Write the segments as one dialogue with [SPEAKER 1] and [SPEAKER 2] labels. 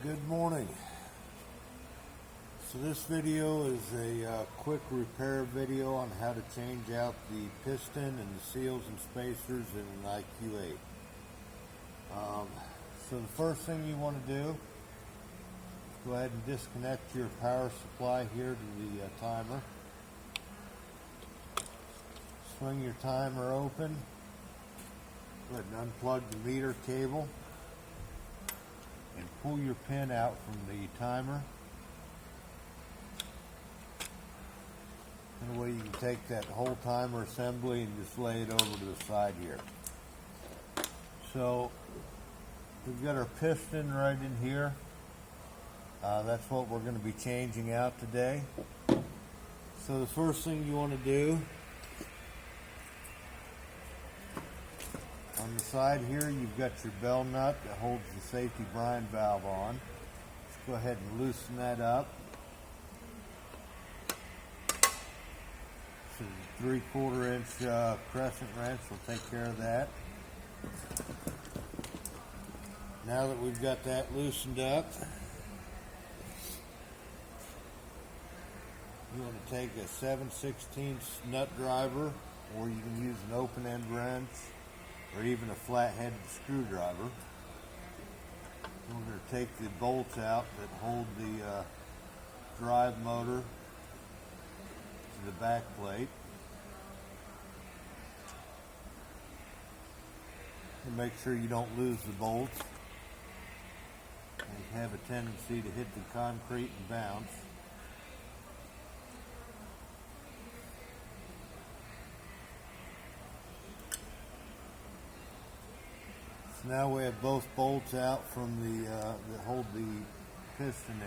[SPEAKER 1] Good morning. So this video is a quick repair video on how to change out the piston and the seals and spacers in an IQ8. So the first thing you want to do is go ahead and disconnect your power supply here to the timer. Swing your timer open. Go ahead and unplug the meter cable and pull your pin out from the timer. And the way you can take that whole timer assembly and just lay it over to the side here. So we've got our piston right in here. That's what we're going to be changing out today. So the first thing you want to do, on the side here, you've got your bell nut that holds the safety brine valve on. Let's go ahead and loosen that up. So the 3/4 inch crescent wrench will take care of that. Now that we've got that loosened up, you want to take a 7/16 nut driver, or you can use an open end wrench, or even a flat-headed screwdriver. We're going to take the bolts out that hold the drive motor to the back plate. And make sure you don't lose the bolts. They have a tendency to hit the concrete and bounce. Now we have both bolts out from the that hold the piston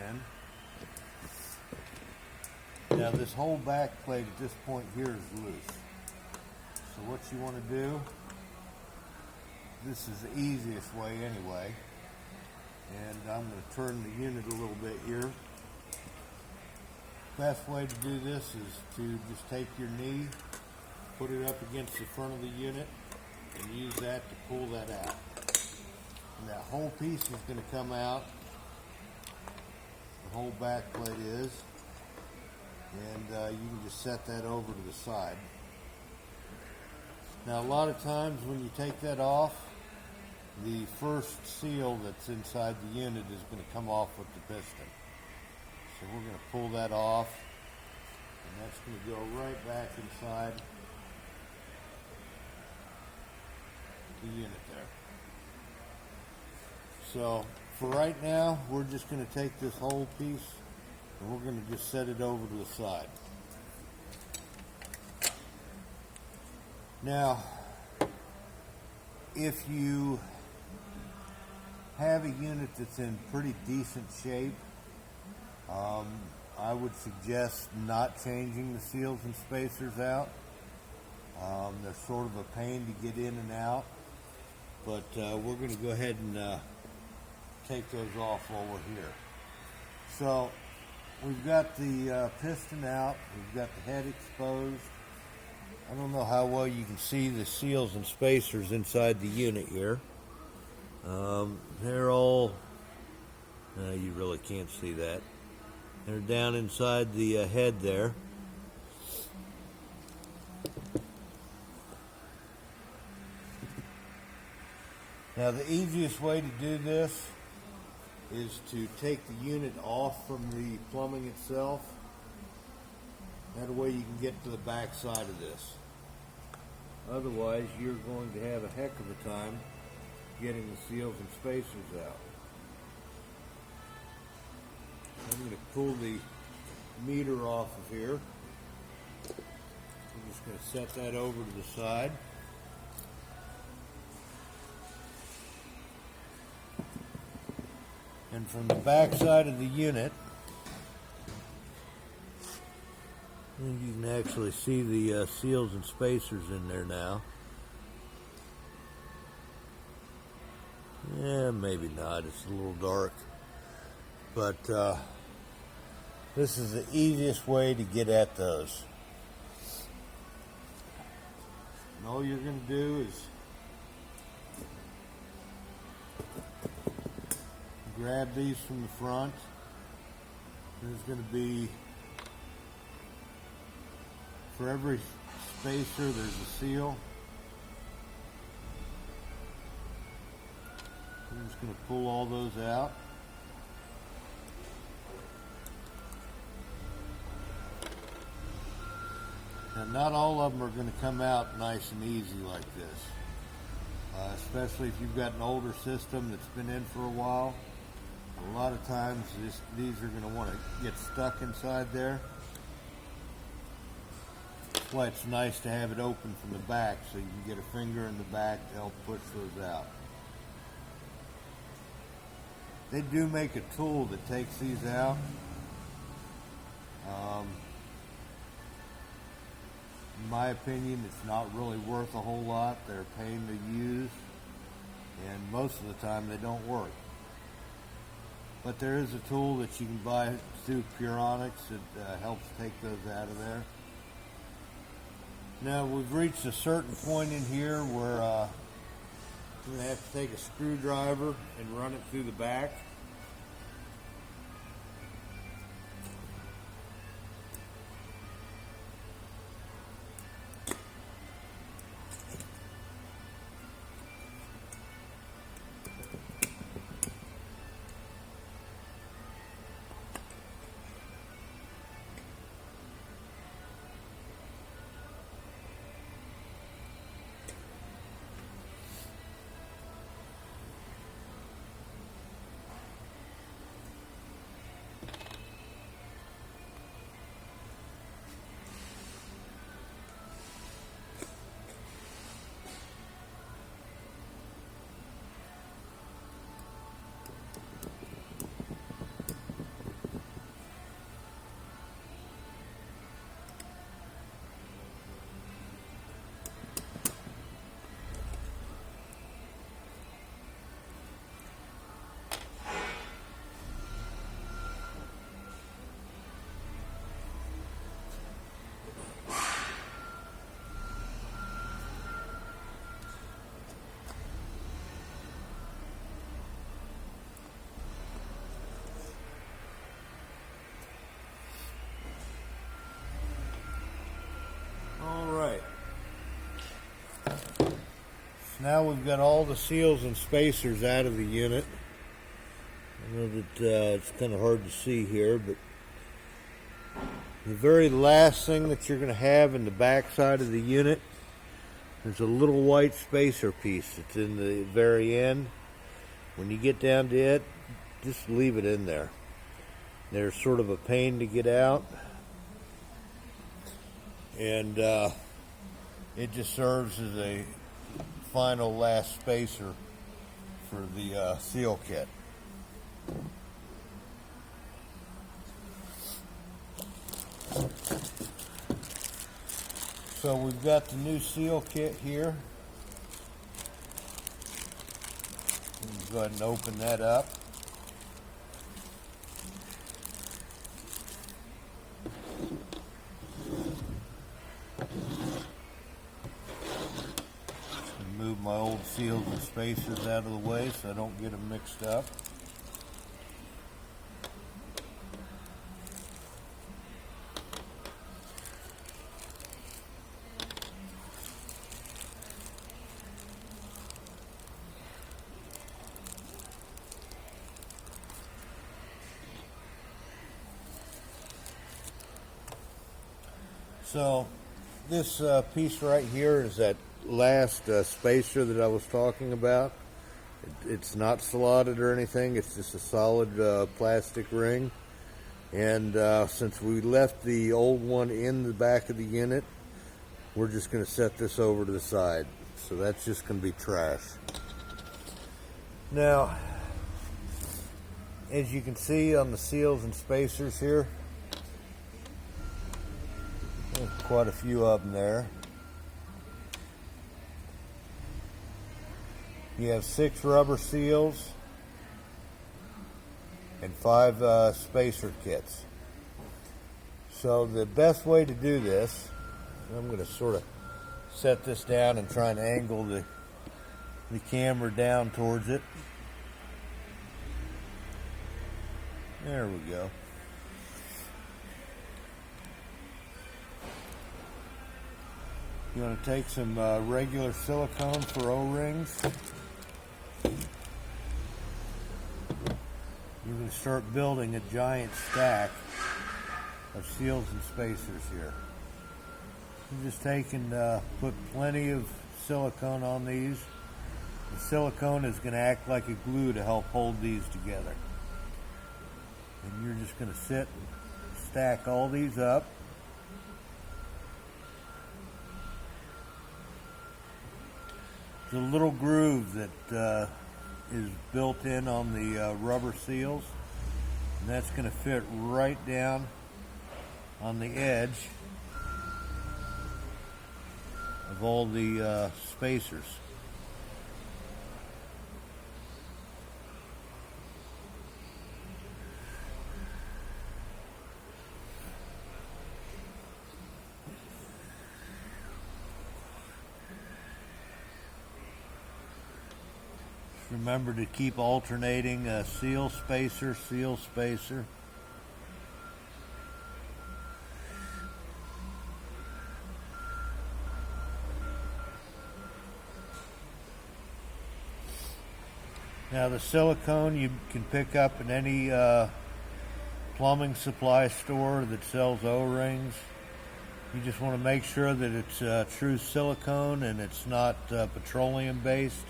[SPEAKER 1] in. Now this whole back plate at this point here is loose. So what you want to do, this is the easiest way anyway, and I'm going to turn the unit a little bit here. Best way to do this is to just take your knee, put it up against the front of the unit, and use that to pull that out. And that whole piece is going to come out, the whole back plate is, and you can just set that over to the side. Now a lot of times when you take that off, the first seal that's inside the unit is going to come off with the piston. So we're going to pull that off, and that's going to go right back inside the unit there. So for right now, we're just going to take this whole piece and we're going to just set it over to the side. Now, if you have a unit that's in pretty decent shape, I would suggest not changing the seals and spacers out. They're sort of a pain to get in and out, but we're going to go ahead and take those off while we're here. So we've got the piston out, we've got the head exposed. I don't know how well you can see the seals and spacers inside the unit here. They're all, you really can't see that. They're down inside the head there. Now the easiest way to do this is to take the unit off from the plumbing itself. That way you can get to the back side of this. Otherwise you're going to have a heck of a time getting the seals and spacers out. I'm going to pull the meter off of here. I'm just going to set that over to the side. And from the back side of the unit, you can actually see the seals and spacers in there now. Yeah, maybe not. It's a little dark. But this is the easiest way to get at those. And all you're going to do is grab these from the front. There's going to be, for every spacer, there's a seal. I'm just going to pull all those out. Now, not all of them are going to come out nice and easy like this, especially if you've got an older system that's been in for a while. A lot of times these are going to want to get stuck inside there. That's why it's nice to have it open from the back so you can get a finger in the back to help push those out. They do make a tool that takes these out. In my opinion, it's not really worth a whole lot. They're a pain to use, and most of the time they don't work. But there is a tool that you can buy through Puronics that helps take those out of there. Now we've reached a certain point in here where I'm going to have to take a screwdriver and run it through the back. Now we've got all the seals and spacers out of the unit. I know that it's kind of hard to see here, but the very last thing that you're going to have in the back side of the unit, there's a little white spacer piece that's in the very end. When you get down to it, just leave it in there. They're sort of a pain to get out, and it just serves as a final last spacer for the seal kit. So we've got the new seal kit here. Go ahead and open that up. Move my old seals and spacers out of the way so I don't get them mixed up. So this piece right here is that last spacer that I was talking about. It's not slotted or anything. It's just a solid plastic ring. And since we left the old one in the back of the unit, we're just going to set this over to the side. So that's just going to be trash. Now, as you can see on the seals and spacers here, there's quite a few of them there. You have 6 rubber seals and 5 spacer kits. So the best way to do this, I'm going to sort of set this down and try and angle the camera down towards it. There we go. You want to take some regular silicone for O-rings. You can start building a giant stack of seals and spacers here. You just take and put plenty of silicone on these. The silicone is going to act like a glue to help hold these together. And you're just going to sit and stack all these up. There's a little groove that is built in on the rubber seals, and that's going to fit right down on the edge of all the spacers. Remember to keep alternating seal spacer, seal spacer. Now the silicone you can pick up in any plumbing supply store that sells O-rings. You just want to make sure that it's true silicone and it's not petroleum based.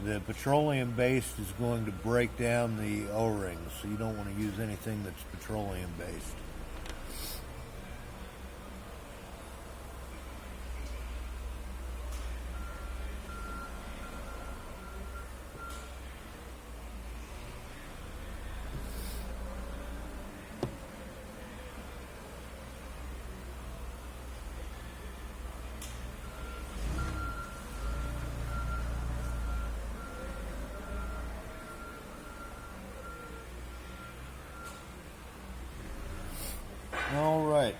[SPEAKER 1] The petroleum based is going to break down the O-rings, so you don't want to use anything that's petroleum based. All right,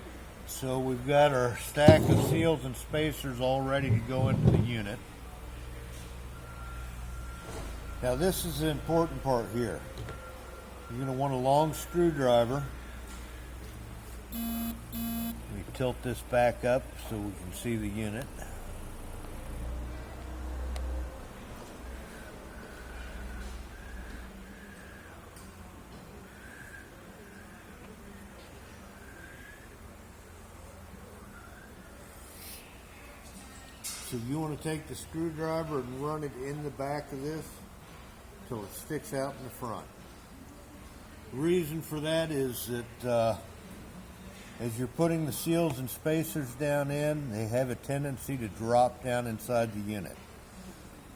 [SPEAKER 1] so we've got our stack of seals and spacers all ready to go into the unit. Now this is the important part here. You're going to want a long screwdriver. We tilt this back up so we can see the unit. So you want to take the screwdriver and run it in the back of this until it sticks out in the front. The reason for that is that as you're putting the seals and spacers down in, they have a tendency to drop down inside the unit.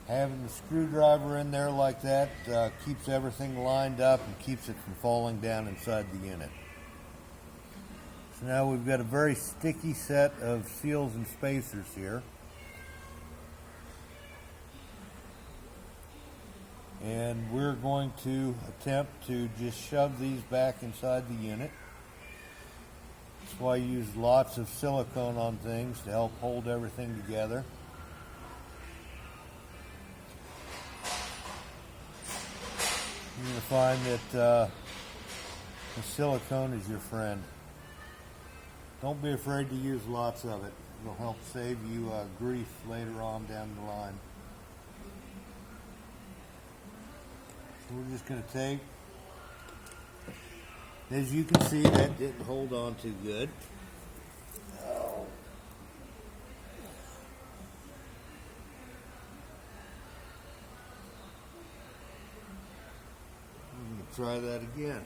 [SPEAKER 1] Having the screwdriver in there like that keeps everything lined up and keeps it from falling down inside the unit. So now we've got a very sticky set of seals and spacers here. And we're going to attempt to just shove these back inside the unit. That's why I use lots of silicone on things to help hold everything together. You're going to find that the silicone is your friend. Don't be afraid to use lots of it. It'll help save you grief later on down the line. We're just going to take, as you can see, that didn't hold on too good. I'm going to try that again.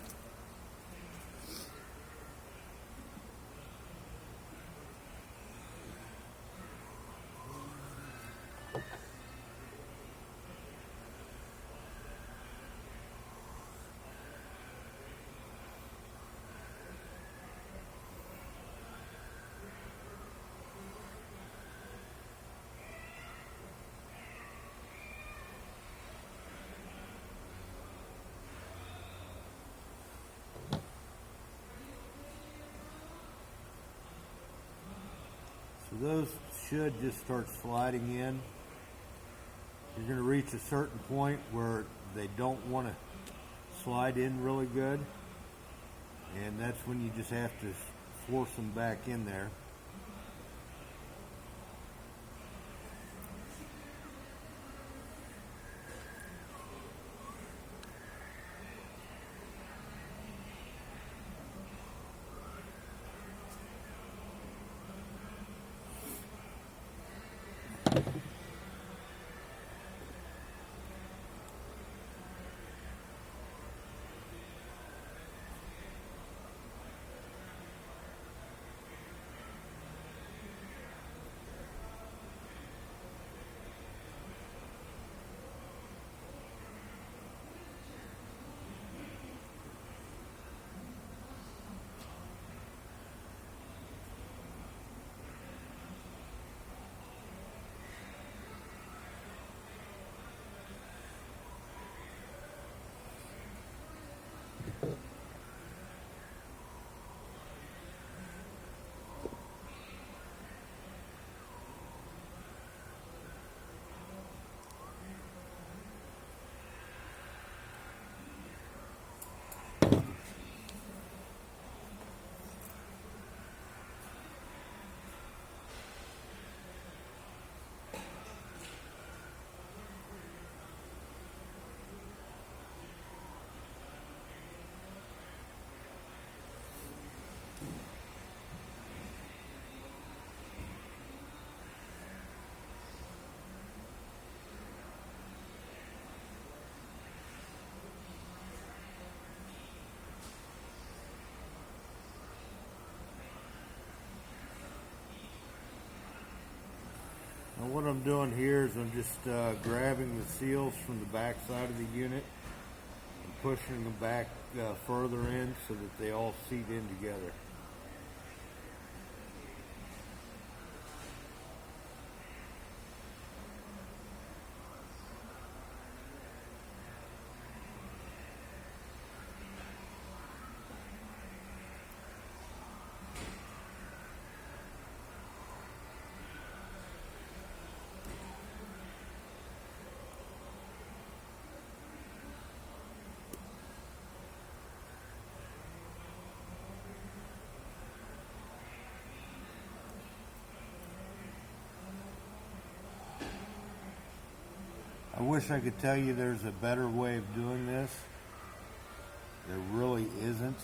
[SPEAKER 1] So those should just start sliding in. You're going to reach a certain point where they don't want to slide in really good. and that's when you just have to force them back in there. Now what I'm doing here is I'm just grabbing the seals from the back side of the unit and pushing them back further in so that they all seat in together. I wish I could tell you there's a better way of doing this. There really isn't.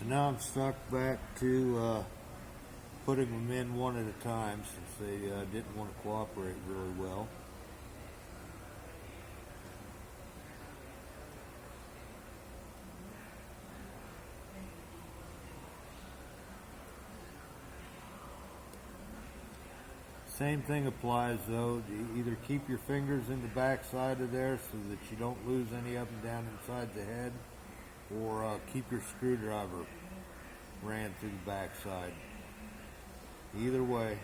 [SPEAKER 1] So now I'm stuck back to putting them in one at a time since they didn't want to cooperate really well. Same thing applies though. Either keep your fingers in the back side of there so that you don't lose any up and down inside the head, or keep your screwdriver ran through the back side. Either way.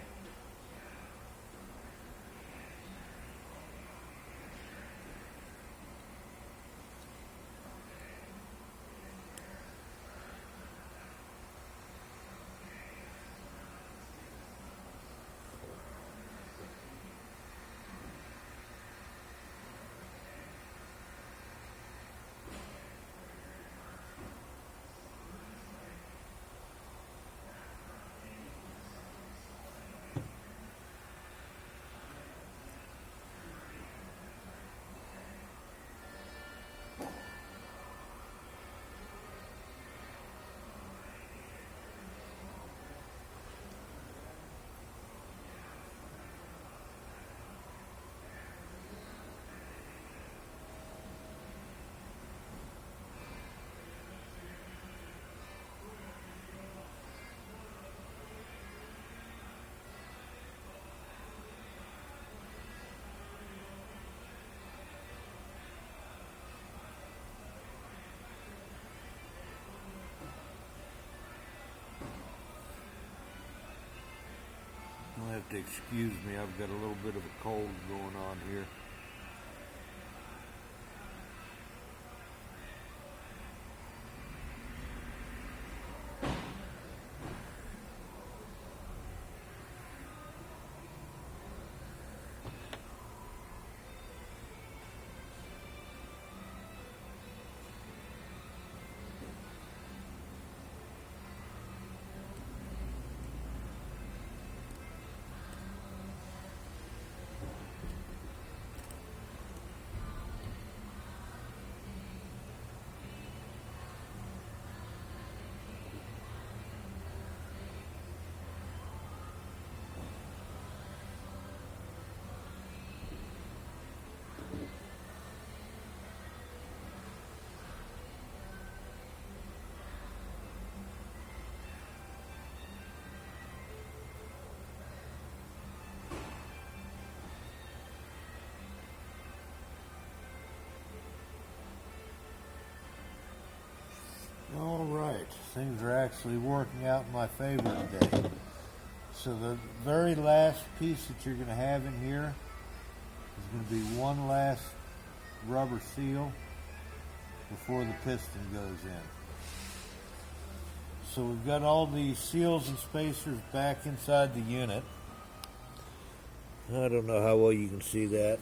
[SPEAKER 1] You'll have to excuse me, I've got a little bit of a cold going on here. All right, things are actually working out in my favor today. So the very last piece that you're going to have in here is going to be one last rubber seal before the piston goes in. So we've got all the seals and spacers back inside the unit. I don't know how well you can see that.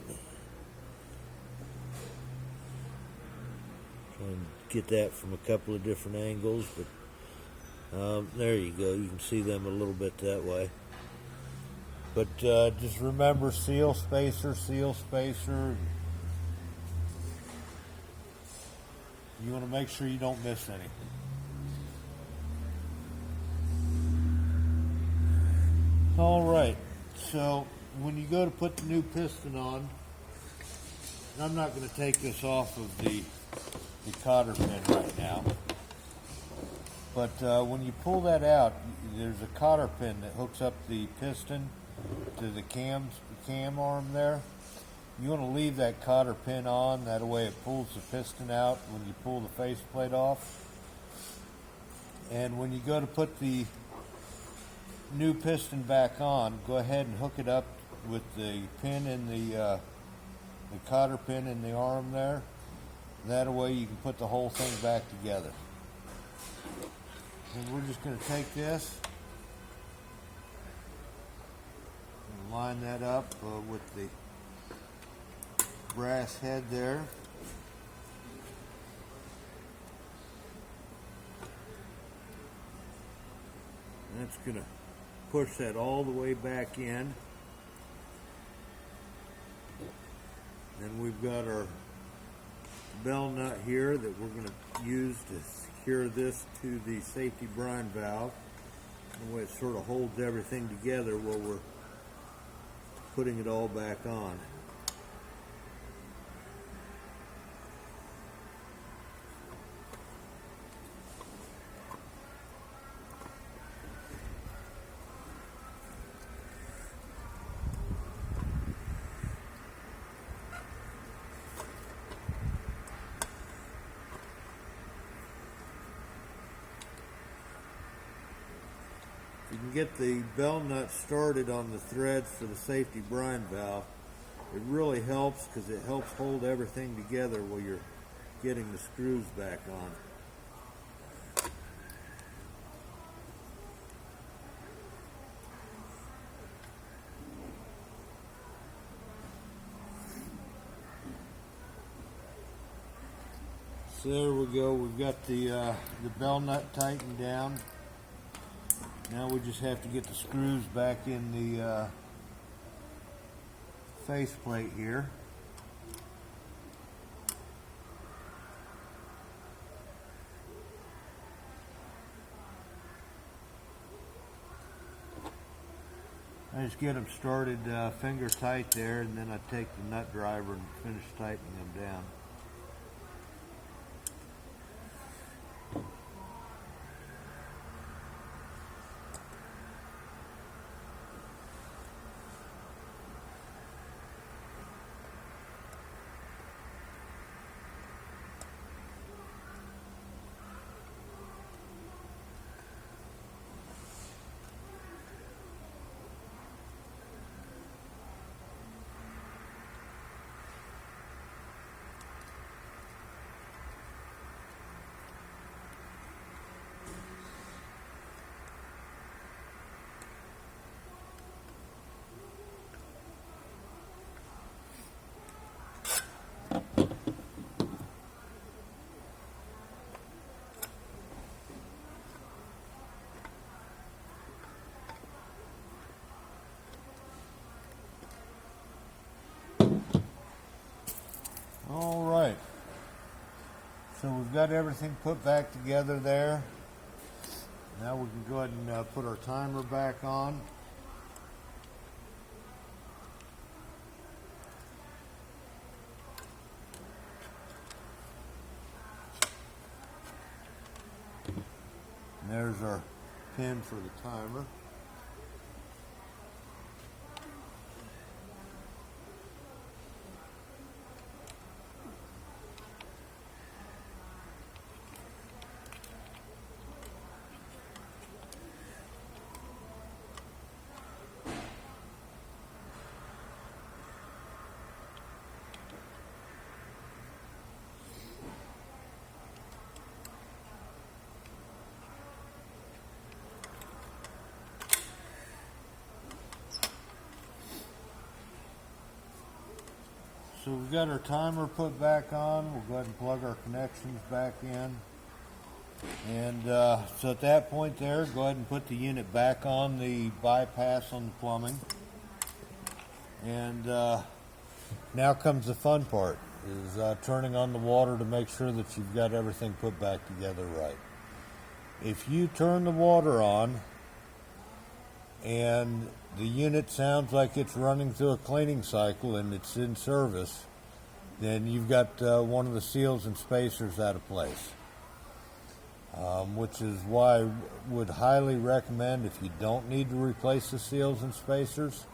[SPEAKER 1] Try and get that from a couple of different angles, but there you go. You can see them a little bit that way. But just remember, seal spacer, seal spacer. You want to make sure you don't miss any. All right, so when you go to put the new piston on, I'm not going to take this off of the cotter pin right now, but when you pull that out, there's a cotter pin that hooks up the piston to the cam arm there. You want to leave that cotter pin on, that way it pulls the piston out when you pull the faceplate off. And when you go to put the new piston back on, go ahead and hook it up with the pin in the cotter pin in the arm there. That way you can put the whole thing back together. And we're just going to take this and line that up with the brass head there. And that's going to push that all the way back in. Then we've got our bell nut here that we're going to use to secure this to the safety brine valve. The way it sort of holds everything together while we're putting it all back on. You can get the bell nut started on the threads for the safety brine valve. It really helps because it helps hold everything together while you're getting the screws back on. So there we go. We've got the bell nut tightened down. Now we just have to get the screws back in the faceplate here. I just get them started finger tight there, and then I take the nut driver and finish tightening them down. All right, so we've got everything put back together there. Now we can go ahead and put our timer back on. And there's our pin for the timer. So we've got our timer put back on. We'll go ahead and plug our connections back in. And so at that point there, go ahead and put the unit back on the bypass on the plumbing. And now comes the fun part, is turning on the water to make sure that you've got everything put back together right. If you turn the water on and the unit sounds like it's running through a cleaning cycle and it's in service, then you've got one of the seals and spacers out of place. Which is why I would highly recommend, if you don't need to replace the seals and spacers,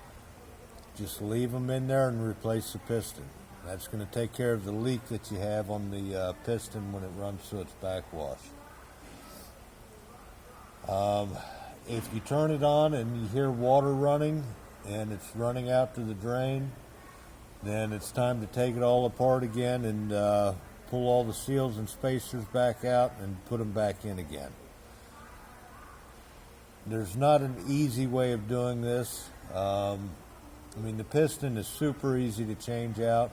[SPEAKER 1] just leave them in there and replace the piston. That's going to take care of the leak that you have on the piston when it runs through its backwash. If you turn it on and you hear water running and it's running out to the drain, then it's time to take it all apart again and pull all the seals and spacers back out and put them back in again. There's not an easy way of doing this. I mean, the piston is super easy to change out.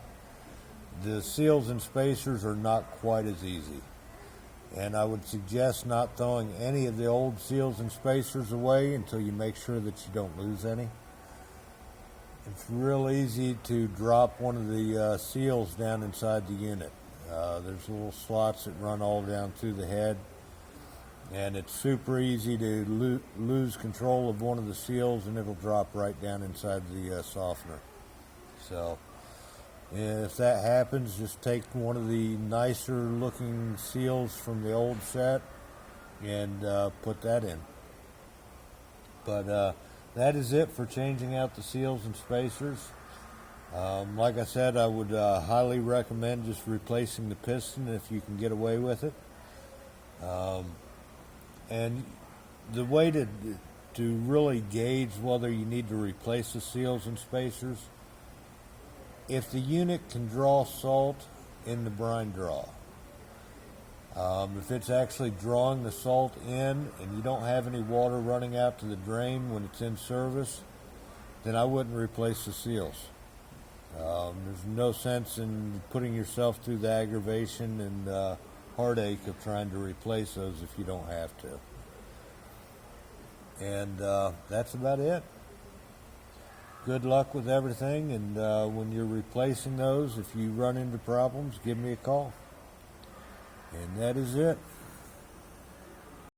[SPEAKER 1] The seals and spacers are not quite as easy. And I would suggest not throwing any of the old seals and spacers away until you make sure that you don't lose any. It's real easy to drop one of the seals down inside the unit. There's little slots that run all down through the head. and it's super easy to lose control of one of the seals, and it'll drop right down inside the softener. So if that happens, just take one of the nicer looking seals from the old set and put that in. But that is it for changing out the seals and spacers. Like I said, I would highly recommend just replacing the piston if you can get away with it. And the way to really gauge whether you need to replace the seals and spacers, if the unit can draw salt in the brine draw, if it's actually drawing the salt in and you don't have any water running out to the drain when it's in service, then I wouldn't replace the seals. There's no sense in putting yourself through the aggravation and heartache of trying to replace those if you don't have to. And that's about it. Good luck with everything, and when you're replacing those, if you run into problems, give me a call. And that is it.